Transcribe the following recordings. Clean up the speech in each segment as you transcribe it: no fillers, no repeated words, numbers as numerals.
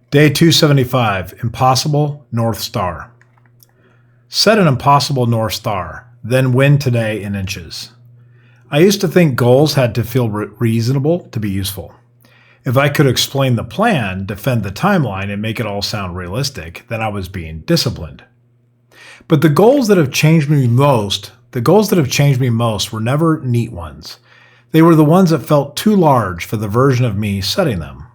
Day 275, Impossible North Star. Set an impossible North Star, then win today in inches. I used to think goals had to feel reasonable to be useful. If I could explain the plan, defend the timeline, and make it all sound realistic, then I was being disciplined. But the goals that have changed me most were never neat ones. They were the ones that felt too large for the version of me setting them.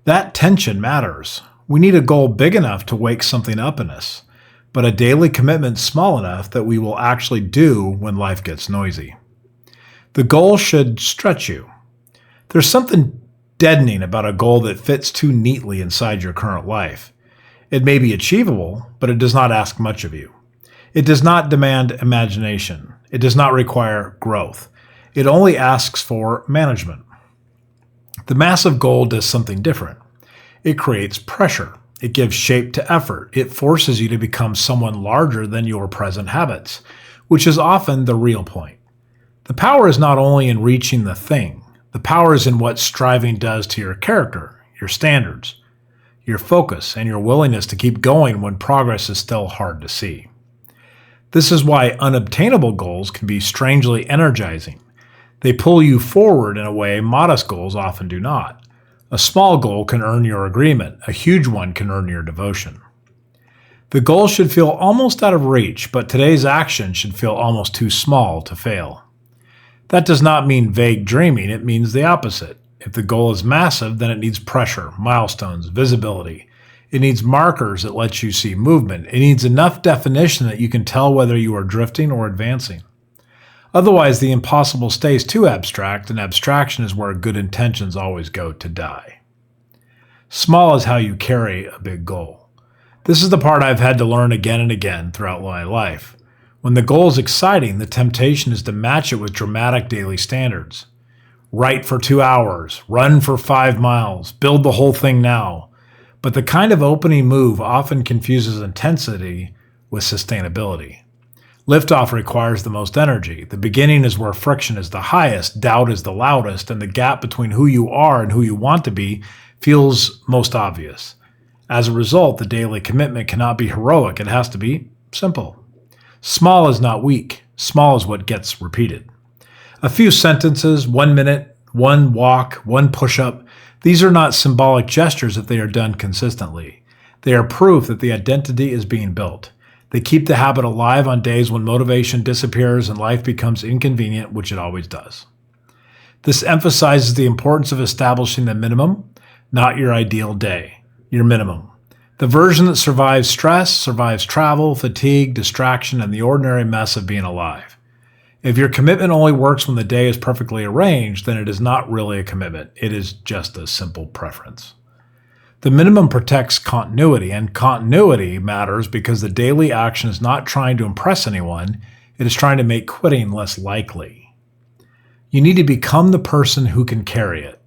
That tension matters. We need a goal big enough to wake something up in us, but a daily commitment small enough that we will actually do when life gets noisy. The goal should stretch you. There's something deadening about a goal that fits too neatly inside your current life. It may be achievable, but it does not ask much of you. It does not demand imagination. It does not require growth. It only asks for management. The massive goal does something different. It creates pressure. It gives shape to effort. It forces you to become someone larger than your present habits, which is often the real point. The power is not only in reaching the thing. The power is in what striving does to your character, your standards, your focus, and your willingness to keep going when progress is still hard to see. This is why unobtainable goals can be strangely energizing. They pull you forward in a way modest goals often do not. A small goal can earn your agreement. A huge one can earn your devotion. The goal should feel almost out of reach, but today's action should feel almost too small to fail. That does not mean vague dreaming. It means the opposite. If the goal is massive, then it needs pressure, milestones, visibility. It needs markers that let you see movement. It needs enough definition that you can tell whether you are drifting or advancing. Otherwise, the impossible stays too abstract, and abstraction is where good intentions always go to die. Small is how you carry a big goal. This is the part I've had to learn again and again throughout my life. When the goal is exciting, the temptation is to match it with dramatic daily standards. Write for 2 hours, run for 5 miles, build the whole thing now. But the kind of opening move often confuses intensity with sustainability. Liftoff requires the most energy. The beginning is where friction is the highest, doubt is the loudest, and the gap between who you are and who you want to be feels most obvious. As a result, the daily commitment cannot be heroic. It has to be simple. Small is not weak. Small is what gets repeated. A few sentences, 1 minute, one walk, one push-up. These are not symbolic gestures if they are done consistently. They are proof that the identity is being built. They keep the habit alive on days when motivation disappears and life becomes inconvenient, which it always does. This emphasizes the importance of establishing the minimum, not your ideal day, your minimum. The version that survives stress, survives travel, fatigue, distraction, and the ordinary mess of being alive. If your commitment only works when the day is perfectly arranged, then it is not really a commitment. It is just a simple preference. The minimum protects continuity, and continuity matters because the daily action is not trying to impress anyone, it is trying to make quitting less likely. You need to become the person who can carry it.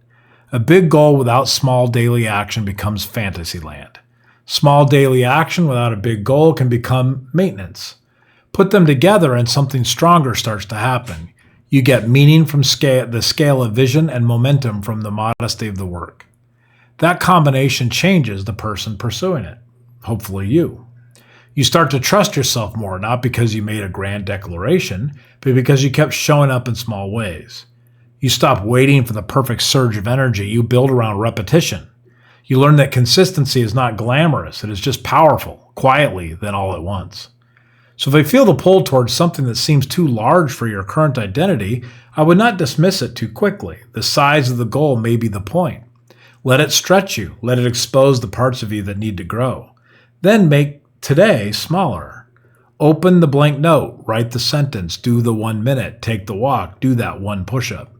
A big goal without small daily action becomes fantasy land. Small daily action without a big goal can become maintenance. Put them together and something stronger starts to happen. You get meaning from the scale of vision and momentum from the modesty of the work. That combination changes the person pursuing it, hopefully you. You start to trust yourself more, not because you made a grand declaration, but because you kept showing up in small ways. You stop waiting for the perfect surge of energy. You build around repetition. You learn that consistency is not glamorous. It is just powerful, quietly, then all at once. So if I feel the pull towards something that seems too large for your current identity, I would not dismiss it too quickly. The size of the goal may be the point. Let it stretch you. Let it expose the parts of you that need to grow. Then make today smaller. Open the blank note. Write the sentence. Do the 1 minute. Take the walk. Do that one push-up.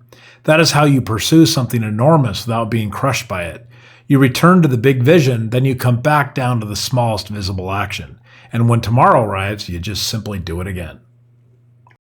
That is how you pursue something enormous without being crushed by it. You return to the big vision, then you come back down to the smallest visible action. And when tomorrow arrives, you just simply do it again.